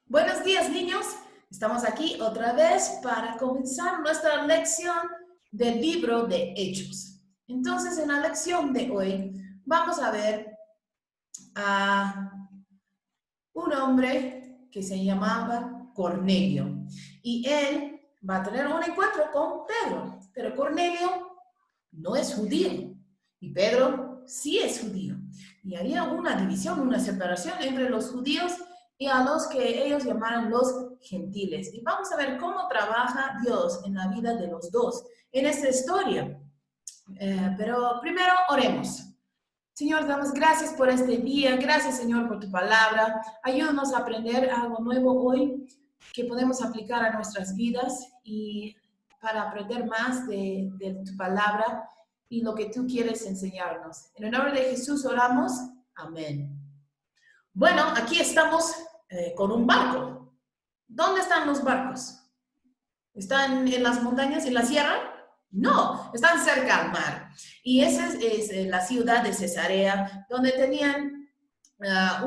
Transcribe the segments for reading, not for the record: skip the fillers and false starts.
Buenos días, niños. Estamos aquí otra vez para comenzar nuestra lección del libro de Hechos. Entonces, en la lección de hoy vamos a ver a un hombre que se llamaba Cornelio. Y él va a tener un encuentro con Pedro. Pero Cornelio no es judío. Y Pedro sí es judío. Y había una división, una separación entre los judíos y a los que ellos llamaron los gentiles. Y vamos a ver cómo trabaja Dios en la vida de los dos en esta historia. Pero primero oremos. Señor, damos gracias por este día. Gracias, Señor, por tu palabra. Ayúdanos a aprender algo nuevo hoy que podemos aplicar a nuestras vidas y para aprender más de tu palabra y lo que tú quieres enseñarnos. En el nombre de Jesús oramos. Amén. Bueno, aquí estamos con un barco. ¿Dónde están los barcos? ¿Están en las montañas, en la sierra? No, están cerca al mar. Y esa es la ciudad de Cesarea, donde tenían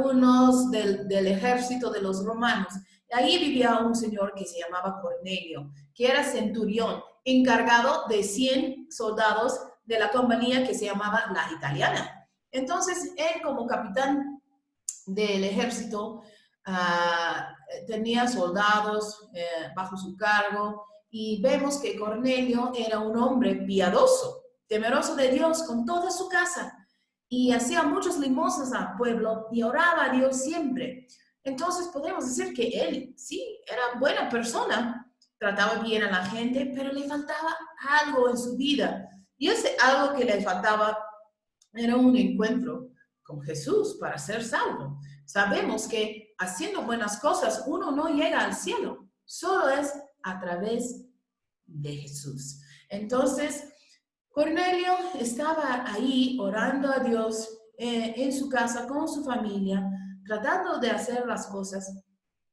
unos del ejército de los romanos. Ahí vivía un señor que se llamaba Cornelio, que era centurión, encargado de 100 soldados de la compañía que se llamaba la Italiana. Entonces, él como capitán del ejército tenía soldados bajo su cargo y vemos que Cornelio era un hombre piadoso, temeroso de Dios con toda su casa y hacía muchas limosnas al pueblo y oraba a Dios siempre. Entonces podemos decir que él sí era buena persona, trataba bien a la gente, pero le faltaba algo en su vida. Y ese algo que le faltaba era un encuentro con Jesús para ser salvo. Sabemos que haciendo buenas cosas uno no llega al cielo, solo es a través de Jesús. Entonces, Cornelio estaba ahí orando a Dios en su casa con su familia, tratando de hacer las cosas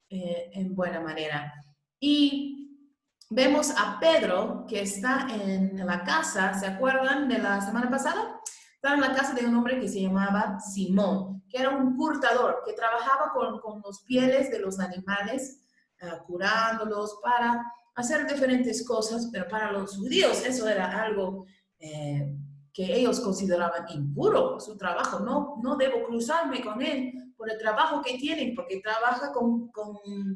en buena manera. Y vemos a Pedro que está en la casa, ¿se acuerdan de la semana pasada? Estaba en la casa de un hombre que se llamaba Simón, que era un curtador, que trabajaba con los pieles de los animales, curándolos para hacer diferentes cosas, pero para los judíos eso era algo que ellos consideraban impuro, su trabajo. No debo cruzarme con él por el trabajo que tienen, porque trabaja con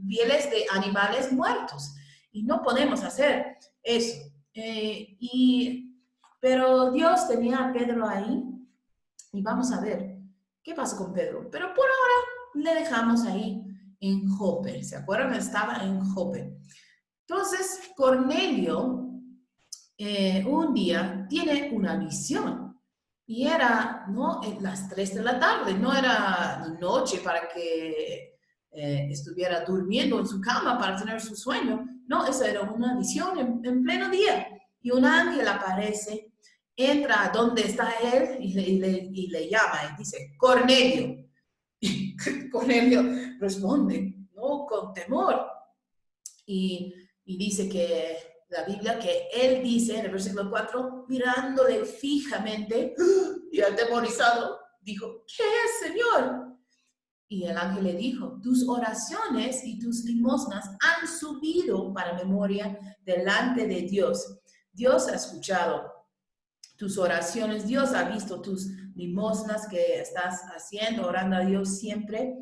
pieles de animales muertos y no podemos hacer eso. Pero Dios tenía a Pedro ahí y vamos a ver qué pasa con Pedro. Pero por ahora le dejamos ahí en Jope. ¿Se acuerdan? Estaba en Jope. Entonces, Cornelio un día tiene una visión y era no en las 3 de la tarde, no era noche para que estuviera durmiendo en su cama para tener su sueño. No, esa era una visión en pleno día. Y un ángel aparece, entra donde está él y le llama y dice, Cornelio. Y Cornelio responde, no, con temor. Y dice que la Biblia, que él dice en el versículo 4, mirándole fijamente y atemorizado, dijo, ¿qué es, Señor? Y el ángel le dijo, tus oraciones y tus limosnas han subido para memoria delante de Dios. Dios ha escuchado tus oraciones, Dios ha visto tus limosnas que estás haciendo, orando a Dios siempre.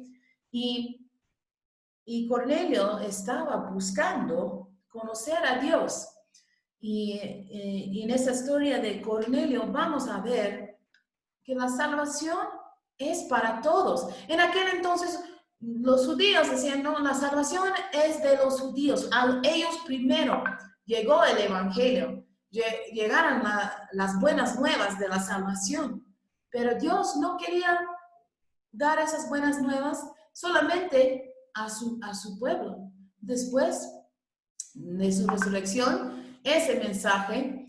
Y Cornelio estaba buscando conocer a Dios. Y en esta historia de Cornelio vamos a ver que la salvación es para todos. En aquel entonces los judíos decían, no, la salvación es de los judíos. A ellos primero llegó el evangelio, llegaron las buenas nuevas de la salvación. Pero Dios no quería dar esas buenas nuevas solamente a su pueblo. Después de su resurrección, ese mensaje,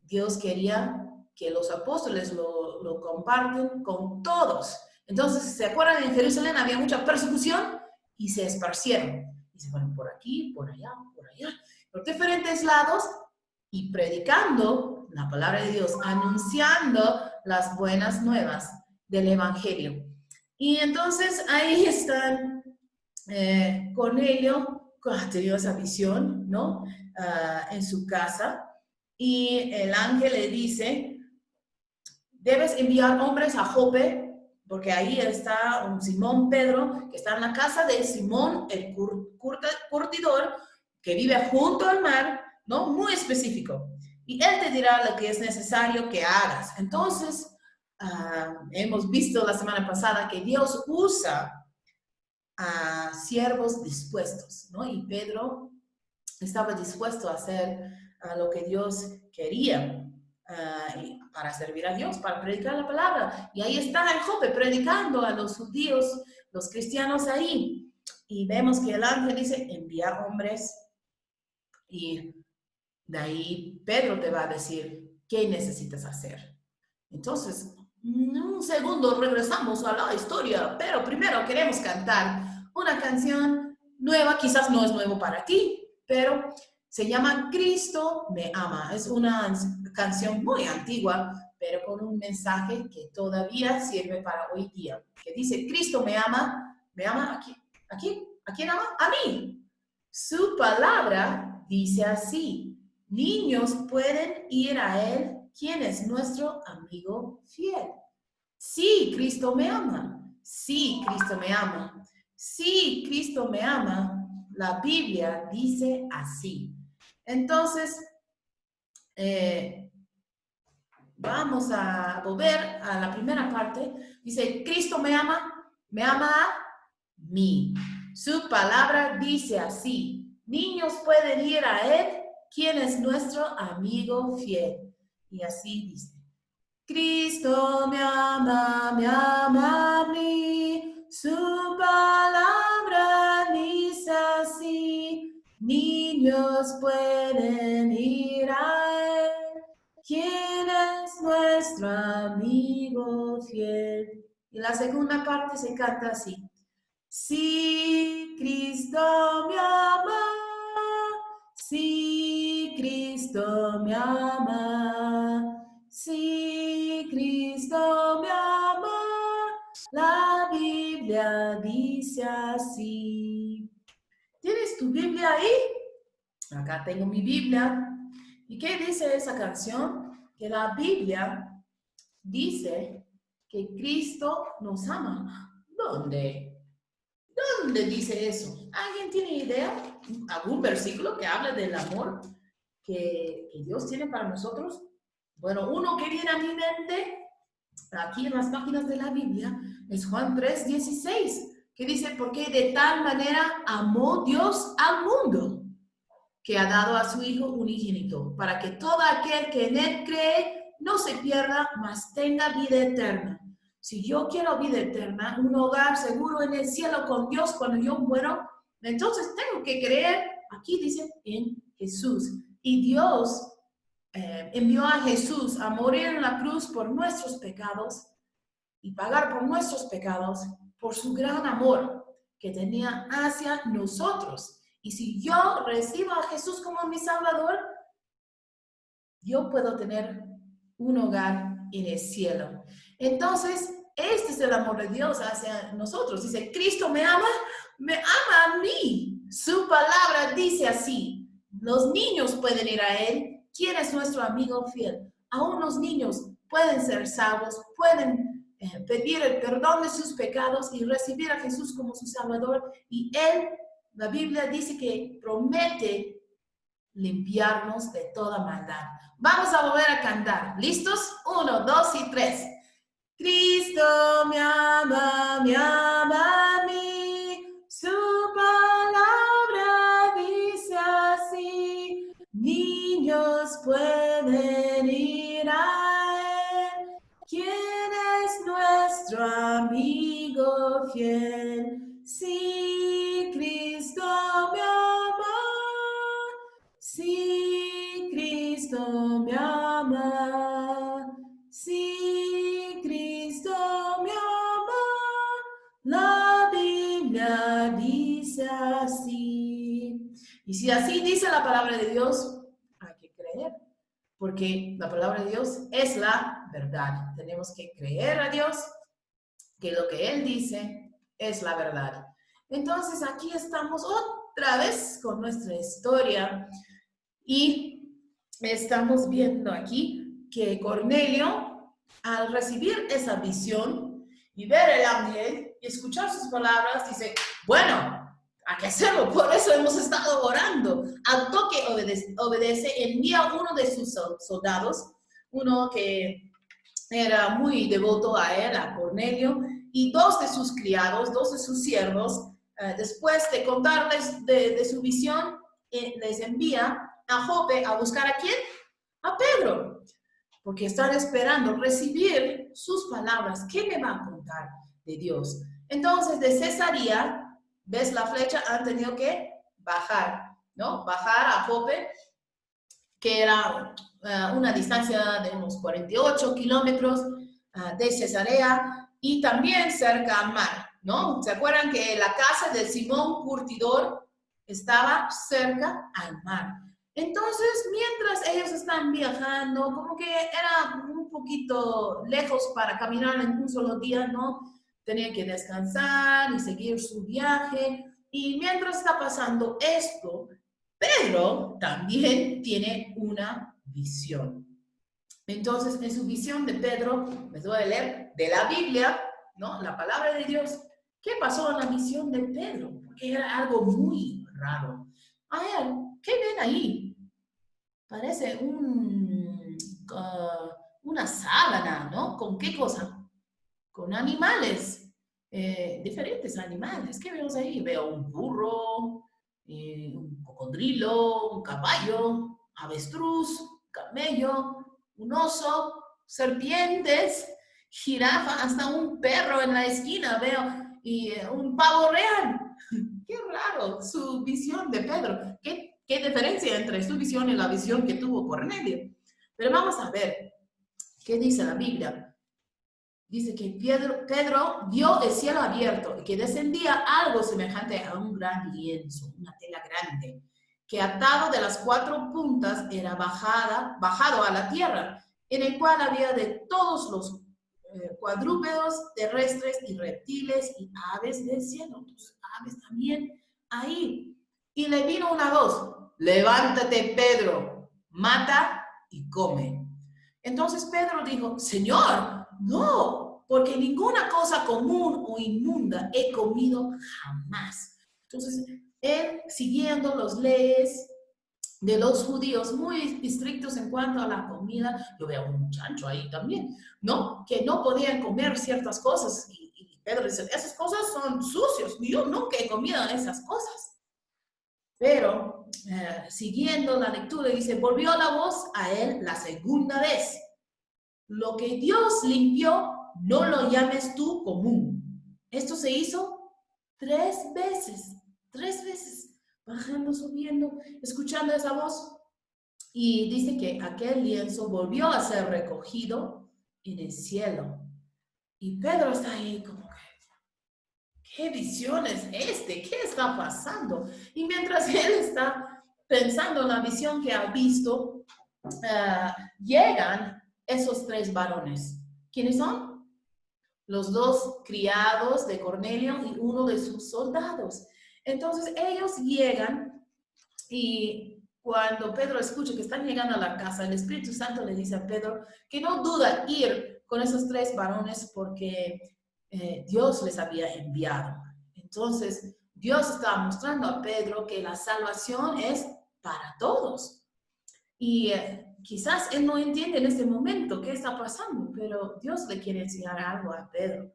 Dios quería que los apóstoles lo comparten con todos. Entonces, ¿se acuerdan? En Jerusalén había mucha persecución y se esparcieron. Y se fueron por aquí, por allá, por diferentes lados y predicando la palabra de Dios, anunciando las buenas nuevas del Evangelio. Y entonces ahí están Cornelio ha tenido esa visión, ¿no? En su casa, y el ángel le dice, debes enviar hombres a Jope, porque ahí está un Simón Pedro, que está en la casa de Simón, el curtidor, que vive junto al mar, ¿no? Muy específico. Y él te dirá lo que es necesario que hagas. Entonces, hemos visto la semana pasada que Dios usa a siervos dispuestos, ¿no? Y Pedro estaba dispuesto a hacer lo que Dios quería para servir a Dios, para predicar la palabra. Y ahí está en Jope predicando a los judíos, los cristianos ahí. Y vemos que el ángel dice, envía hombres. Y de ahí Pedro te va a decir, ¿qué necesitas hacer? Entonces, un segundo regresamos a la historia, pero primero queremos cantar una canción nueva, quizás no es nuevo para ti, pero se llama Cristo me ama. Es una canción muy antigua, pero con un mensaje que todavía sirve para hoy día, que dice, Cristo me ama ¿a quién ama? A mí. Su palabra dice así, niños pueden ir a Él, quien es nuestro amigo fiel. Sí, Cristo me ama. Sí, Cristo me ama. Sí, Cristo me ama. La Biblia dice así. Entonces, vamos a volver a la primera parte. Dice, Cristo me ama a mí. Su palabra dice así. Niños pueden ir a Él, quien es nuestro amigo fiel. Y así dice. Cristo me ama a mí, su palabra dice así, niños pueden ir a Él, quien es nuestro amigo fiel. Y la segunda parte se canta así, sí, Cristo me ama, sí, Cristo me ama. Sí, Cristo me ama, la Biblia dice así. ¿Tienes tu Biblia ahí? Acá tengo mi Biblia. ¿Y qué dice esa canción? Que la Biblia dice que Cristo nos ama. ¿Dónde? ¿Dónde dice eso? ¿Alguien tiene idea? ¿Algún versículo que hable del amor que Dios tiene para nosotros? Bueno, uno que viene a mi mente, aquí en las páginas de la Biblia, es Juan 3:16, que dice, porque de tal manera amó Dios al mundo, que ha dado a su Hijo unigénito, para que todo aquel que en Él cree no se pierda, mas tenga vida eterna. Si yo quiero vida eterna, un hogar seguro en el cielo con Dios cuando yo muero, entonces tengo que creer, aquí dice, en Jesús. Y Dios envió a Jesús a morir en la cruz por nuestros pecados y pagar por nuestros pecados por su gran amor que tenía hacia nosotros. Y si yo recibo a Jesús como mi Salvador, yo puedo tener un hogar en el cielo. Entonces, este es el amor de Dios hacia nosotros. Dice, Cristo me ama a mí. Su palabra dice así. Los niños pueden ir a Él. ¿Quién es nuestro amigo fiel? Aún los niños pueden ser salvos, pueden pedir el perdón de sus pecados y recibir a Jesús como su Salvador. Y Él, la Biblia dice que promete limpiarnos de toda maldad. Vamos a volver a cantar. ¿Listos? 1, 2 y 3. Cristo me ama a mí. Su palabra dice así. Niños pueden ir a Él. ¿Quién es nuestro amigo fiel? Sí, Cristo me ama. Sí, Cristo me ama. Sí, Cristo me ama. La Biblia dice así. Y si así dice la palabra de Dios, hay que creer. Porque la palabra de Dios es la verdad. Tenemos que creer a Dios que lo que Él dice es la verdad. Entonces aquí estamos otra vez con nuestra historia y estamos viendo aquí que Cornelio, al recibir esa visión y ver el ángel y escuchar sus palabras, dice, bueno, hay que hacerlo, por eso hemos estado orando. Al toque obedece, envía uno de sus soldados, uno que era muy devoto a él, a Cornelio, y dos de sus criados, dos de sus siervos, después de contarles de su visión, les envía a Jope a buscar ¿a quién? A Pedro, porque están esperando recibir sus palabras. ¿Qué me va a contar de Dios? Entonces, de Cesarea, ¿ves la flecha? Han tenido que bajar, ¿no? Bajar a Jope, que era una distancia de unos 48 kilómetros de Cesarea y también cerca al mar, ¿no? ¿Se acuerdan que la casa de Simón Curtidor estaba cerca al mar? Entonces, mientras ellos están viajando, como que era un poquito lejos para caminar en un solo día, ¿no? Tenían que descansar y seguir su viaje. Y mientras está pasando esto, Pedro también tiene una visión. Entonces, en su visión de Pedro, les voy a leer de la Biblia, ¿no? La palabra de Dios. ¿Qué pasó en la visión de Pedro? Porque era algo muy raro. A ver, ¿qué ven ahí? Parece una sábana, ¿no? ¿Con qué cosa? Con animales, diferentes animales. ¿Qué vemos ahí? Veo un burro, un cocodrilo, un caballo, avestruz, camello, un oso, serpientes, jirafa, hasta un perro en la esquina veo y un pavo real. Qué raro su visión de Pedro. ¿Qué diferencia entre su visión y la visión que tuvo Cornelio? Pero vamos a ver qué dice la Biblia. Dice que Pedro vio el cielo abierto y que descendía algo semejante a un gran lienzo, una tela grande, que atado de las cuatro puntas era bajado a la tierra, en el cual había de todos los cuadrúpedos terrestres y reptiles y aves del cielo, tus aves también ahí. Y le vino una voz, levántate Pedro, mata y come. Entonces Pedro dijo, Señor, no, porque ninguna cosa común o inmunda he comido jamás. Entonces, él siguiendo las leyes de los judíos muy estrictos en cuanto a la comida, yo veo un chancho ahí también, ¿no? Que no podían comer ciertas cosas. Y Pedro dice, esas cosas son sucios, yo nunca he comido esas cosas. Pero siguiendo la lectura, dice, volvió la voz a él la segunda vez. Lo que Dios limpió, no lo llames tú común. Esto se hizo 3 veces, bajando, subiendo, escuchando esa voz. Y dice que aquel lienzo volvió a ser recogido en el cielo. Y Pedro está ahí como que, ¿qué visión es este? ¿Qué está pasando? Y mientras él está pensando en la visión que ha visto, llegan esos 3 varones. ¿Quiénes son? Los 2 criados de Cornelio y uno de sus soldados. Entonces ellos llegan y cuando Pedro escucha que están llegando a la casa, el Espíritu Santo le dice a Pedro que no duda ir con esos 3 varones porque Dios les había enviado. Entonces Dios estaba mostrando a Pedro que la salvación es para todos. Y quizás él no entiende en este momento qué está pasando, pero Dios le quiere enseñar algo a Pedro.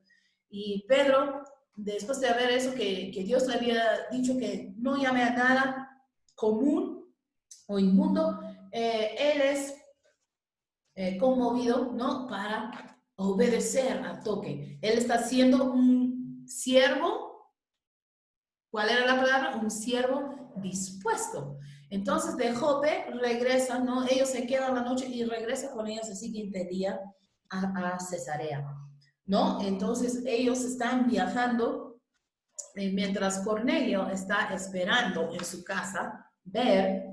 Y Pedro, después de ver eso, que Dios le había dicho que no llame a nada común o inmundo, él es conmovido, ¿no? Para obedecer al toque. Él está siendo un siervo. ¿Cuál era la palabra? Un siervo dispuesto. Entonces de Jope regresa, ¿no? Ellos se quedan la noche y regresa con ellos el siguiente día a Cesarea, ¿no? Entonces ellos están viajando mientras Cornelio está esperando en su casa ver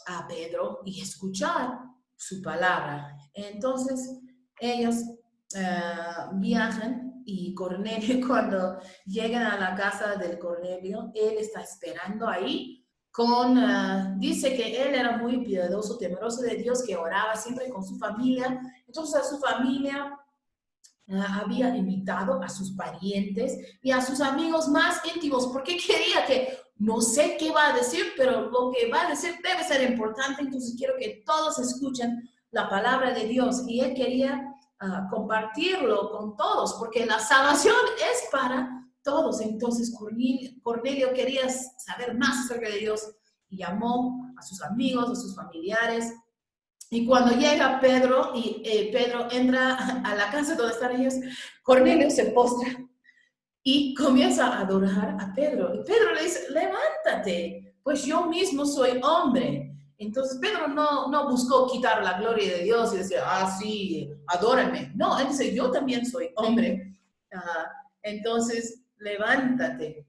a Pedro y escuchar su palabra. Entonces ellos viajan y Cornelio, cuando llegan a la casa del Cornelio, él está esperando ahí dice que él era muy piadoso, temeroso de Dios, que oraba siempre con su familia. Entonces a su familia había invitado a sus parientes y a sus amigos más íntimos, porque quería que, no sé qué va a decir, pero lo que va a decir debe ser importante, entonces quiero que todos escuchen la palabra de Dios. Y él quería compartirlo con todos, porque la salvación es para todos. Entonces Cornelio quería saber más acerca de Dios y llamó a sus amigos, a sus familiares. Y cuando llega Pedro y Pedro entra a la casa donde están ellos, Cornelio se postra y comienza a adorar a Pedro. Y Pedro le dice, levántate, pues yo mismo soy hombre. Entonces Pedro no buscó quitar la gloria de Dios y decir, sí, adórame. No, él dice, yo también soy hombre. Entonces, levántate.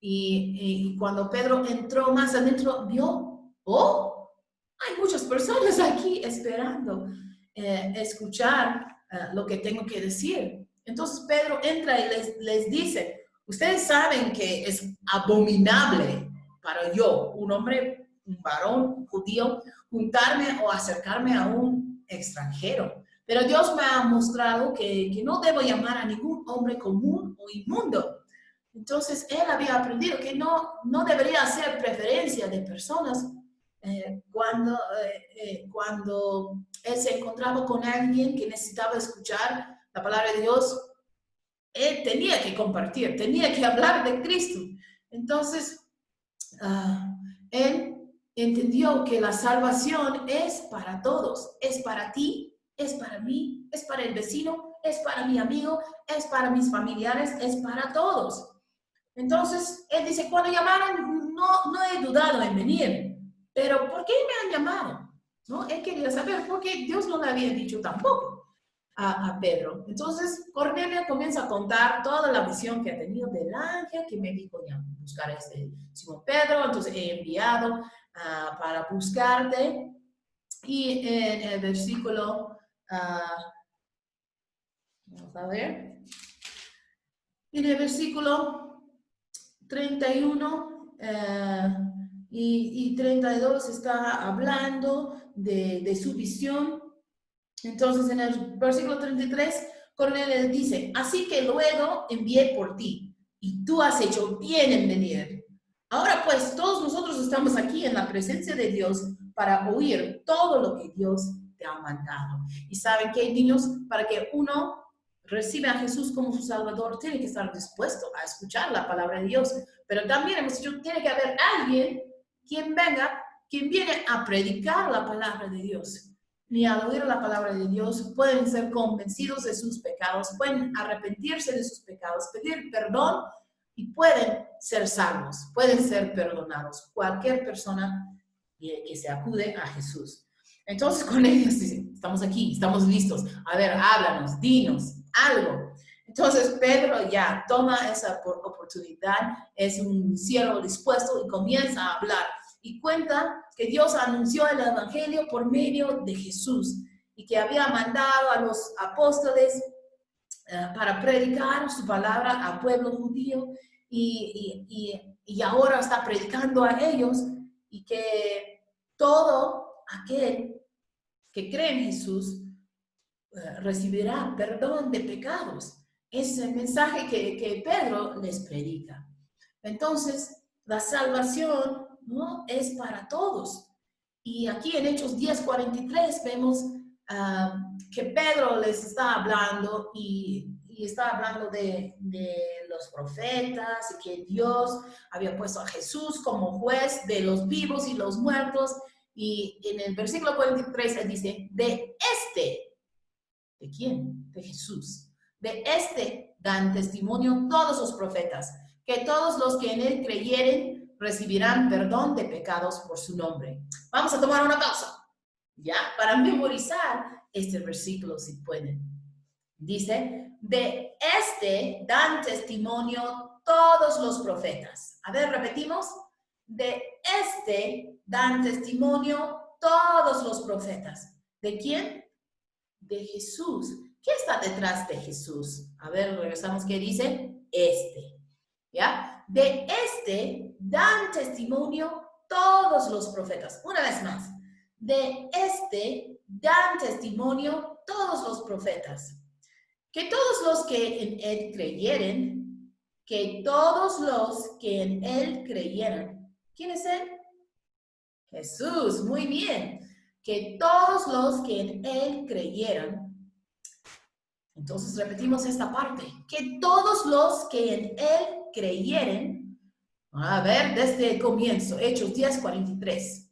Y cuando Pedro entró más adentro, vio, hay muchas personas aquí esperando escuchar lo que tengo que decir. Entonces Pedro entra y les dice, ustedes saben que es abominable para yo, un hombre, un varón judío, juntarme o acercarme a un extranjero. Pero Dios me ha mostrado que no debo llamar a ningún hombre común o inmundo. Entonces, él había aprendido que no debería hacer preferencia de personas cuando él se encontraba con alguien que necesitaba escuchar la palabra de Dios. Él tenía que compartir, tenía que hablar de Cristo. Entonces, él entendió que la salvación es para todos, es para ti, es para mí, es para el vecino, es para mi amigo, es para mis familiares, es para todos. Entonces, él dice, cuando llamaron, no he dudado en venir, pero ¿por qué me han llamado? ¿No? Él quería saber, porque Dios no le había dicho tampoco a Pedro. Entonces, Cornelio comienza a contar toda la visión que ha tenido del ángel que me dijo, ya, buscar a este Simón Pedro, entonces he enviado para buscarte. Y en el versículo, vamos a ver, en el versículo 31 y 32 está hablando de su visión. Entonces, en el versículo 33, Cornelio dice, así que luego envié por ti, y tú has hecho bien en venir. Ahora pues, todos nosotros estamos aquí en la presencia de Dios para oír todo lo que Dios te ha mandado. Y saben que, niños, para que uno recibe a Jesús como su Salvador, tiene que estar dispuesto a escuchar la palabra de Dios. Pero también hemos dicho, tiene que haber alguien quien viene a predicar la palabra de Dios. Y al oír la palabra de Dios pueden ser convencidos de sus pecados, pueden arrepentirse de sus pecados, pedir perdón y pueden ser salvos, pueden ser perdonados. Cualquier persona que se acude a Jesús. Entonces con ellos dicen, estamos aquí, estamos listos. A ver, háblanos, dinos algo. Entonces Pedro ya toma esa oportunidad, es un siervo dispuesto y comienza a hablar. Y cuenta que Dios anunció el evangelio por medio de Jesús y que había mandado a los apóstoles para predicar su palabra al pueblo judío y ahora está predicando a ellos y que todo aquel que cree en Jesús recibirá perdón de pecados. Es el mensaje que Pedro les predica. Entonces, la salvación no es para todos. Y aquí en Hechos 10:43 vemos que Pedro les está hablando y está hablando de los profetas y que Dios había puesto a Jesús como juez de los vivos y los muertos. Y en el versículo 43 él dice, ¿de quién? De Jesús. De dan testimonio todos los profetas, que todos los que en él creyeren recibirán perdón de pecados por su nombre. Vamos a tomar una pausa, ¿ya? Para memorizar este versículo si pueden. Dice, de dan testimonio todos los profetas. A ver, repetimos. De dan testimonio todos los profetas. ¿De quién? De Jesús. ¿Qué está detrás de Jesús? A ver, regresamos. ¿Qué dice? Este. ¿Ya? De este dan testimonio todos los profetas. Una vez más. De este dan testimonio todos los profetas. Que todos los que en él creyeren, que todos los que en él creyeran. ¿Quién es él? Jesús, muy bien. Que todos los que en él creyeran. Entonces repetimos esta parte. Que todos los que en él creyeren. A ver, desde el comienzo, Hechos 10:43.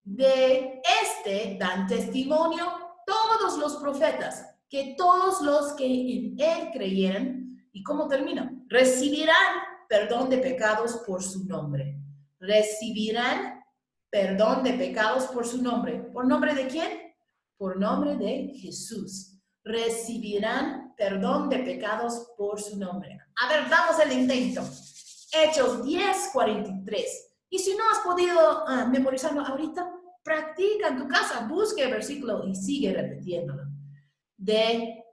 De este dan testimonio todos los profetas, que todos los que en él creyeran, ¿y cómo termina? Recibirán perdón de pecados por su nombre. Recibirán perdón de pecados por su nombre. ¿Por nombre de quién? Por nombre de Jesús. Recibirán perdón de pecados por su nombre. A ver, damos el intento. Hechos 10:43. Y si no has podido memorizarlo ahorita, practica en tu casa, busque el versículo y sigue repitiéndolo. De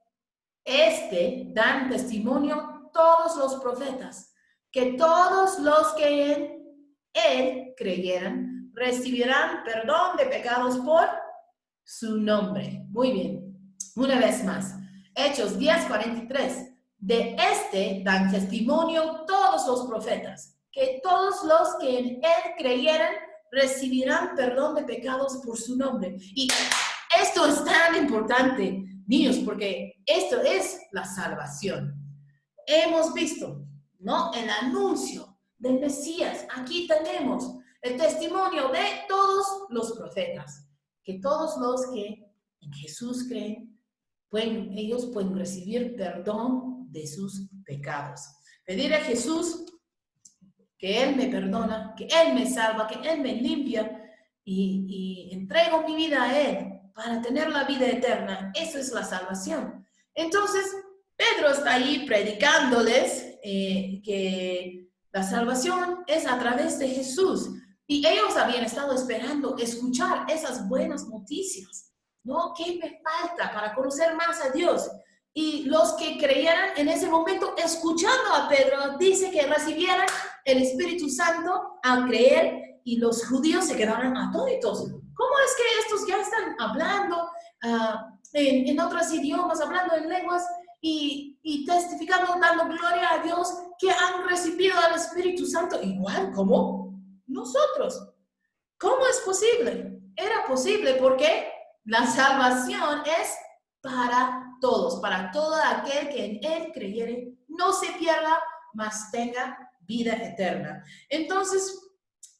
este dan testimonio todos los profetas, que todos los que en él creyeran recibirán perdón de pecados por su nombre. Muy bien. Una vez más. Hechos 10:43. De este dan testimonio todos los profetas, que todos los que en él creyeran recibirán perdón de pecados por su nombre. Y esto es tan importante, niños, porque esto es la salvación. Hemos visto, ¿no? El anuncio del Mesías. Aquí tenemos el testimonio de todos los profetas, que todos los que en Jesús creen, ellos pueden recibir perdón de sus pecados. Pedir a Jesús que Él me perdona, que Él me salva, que Él me limpia y entrego mi vida a Él para tener la vida eterna. Eso es la salvación. Entonces, Pedro está ahí predicándoles que la salvación es a través de Jesús. Y ellos habían estado esperando escuchar esas buenas noticias, ¿no? ¿Qué me falta para conocer más a Dios? Y los que creyeran en ese momento, escuchando a Pedro, dice que recibieran el Espíritu Santo al creer y los judíos se quedaron atónitos. ¿Cómo es que estos ya están hablando en otros idiomas, hablando en lenguas y testificando, dando gloria a Dios, que han recibido al Espíritu Santo igual como nosotros? ¿Cómo es posible? Era posible porque la salvación es para todos, para todo aquel que en él creyere, no se pierda, mas tenga vida eterna. Entonces,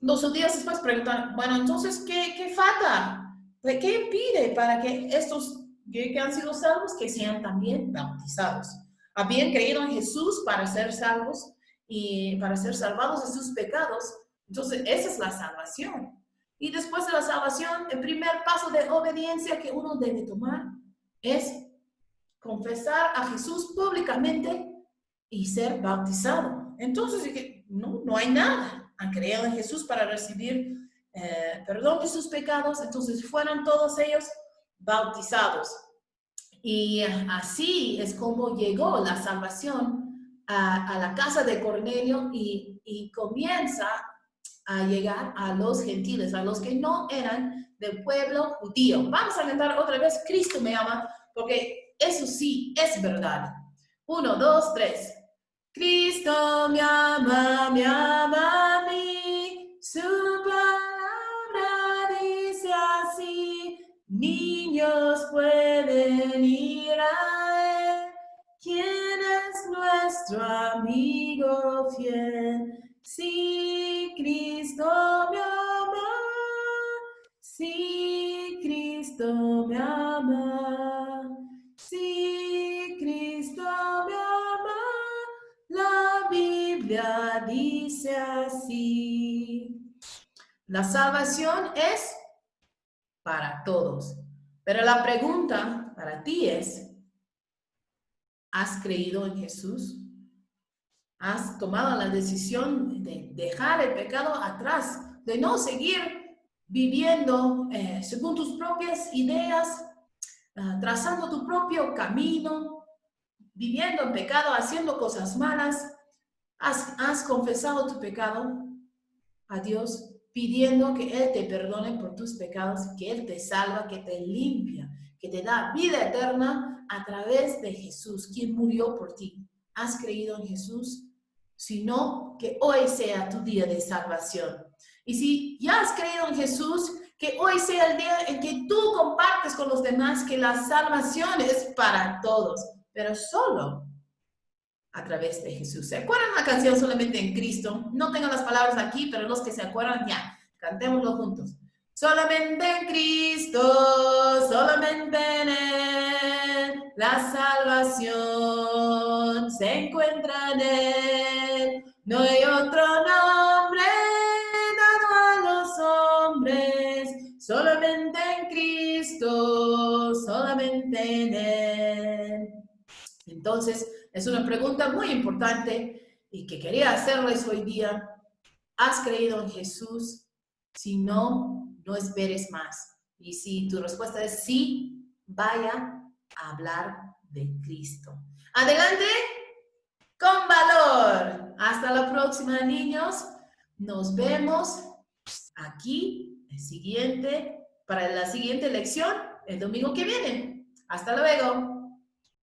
los judíos después preguntan, bueno, entonces, ¿qué falta? ¿Qué impide para que estos que han sido salvos, que sean también bautizados? Habían creído en Jesús para ser salvos y para ser salvados de sus pecados. Entonces, esa es la salvación. Y después de la salvación, el primer paso de obediencia que uno debe tomar es confesar a Jesús públicamente y ser bautizado. Entonces, no hay nada. Han creído en Jesús para recibir perdón de sus pecados, entonces fueron todos ellos bautizados. Y así es como llegó la salvación a la casa de Cornelio y comienza a llegar a los gentiles, a los que no eran del pueblo judío. Vamos a cantar otra vez, Cristo me ama, porque eso sí es verdad. 1, 2, 3. Cristo me ama a mí, su palabra dice así, niños pueden ir a él, ¿quién es nuestro amigo fiel? Si Cristo me ama, si Cristo me ama, si Cristo me ama, la Biblia dice así. La salvación es para todos, pero la pregunta para ti es, ¿has creído en Jesús? ¿Has tomado la decisión de dejar el pecado atrás, de no seguir viviendo según tus propias ideas, trazando tu propio camino, viviendo en pecado, haciendo cosas malas, has confesado tu pecado a Dios, pidiendo que Él te perdone por tus pecados, que Él te salva, que te limpia, que te da vida eterna a través de Jesús, quien murió por ti. ¿Has creído en Jesús? Si no, que hoy sea tu día de salvación. Y si ya has creído en Jesús, que hoy sea el día en que tú compartes con los demás que la salvación es para todos, pero solo a través de Jesús. ¿Se acuerdan la canción Solamente en Cristo? No tengo las palabras aquí, pero los que se acuerdan, ya, cantémoslo juntos. Solamente en Cristo, solamente en Él, la salvación se encuentra en Él. No hay otro nombre dado a los hombres, solamente en Cristo, solamente en Él. Entonces, es una pregunta muy importante y que quería hacerles hoy día. ¿Has creído en Jesús? Si no, no esperes más. Y si tu respuesta es sí, vaya a hablar de Cristo. Adelante, con valor. Hasta la próxima, niños. Nos vemos aquí para la siguiente lección el domingo que viene. Hasta luego.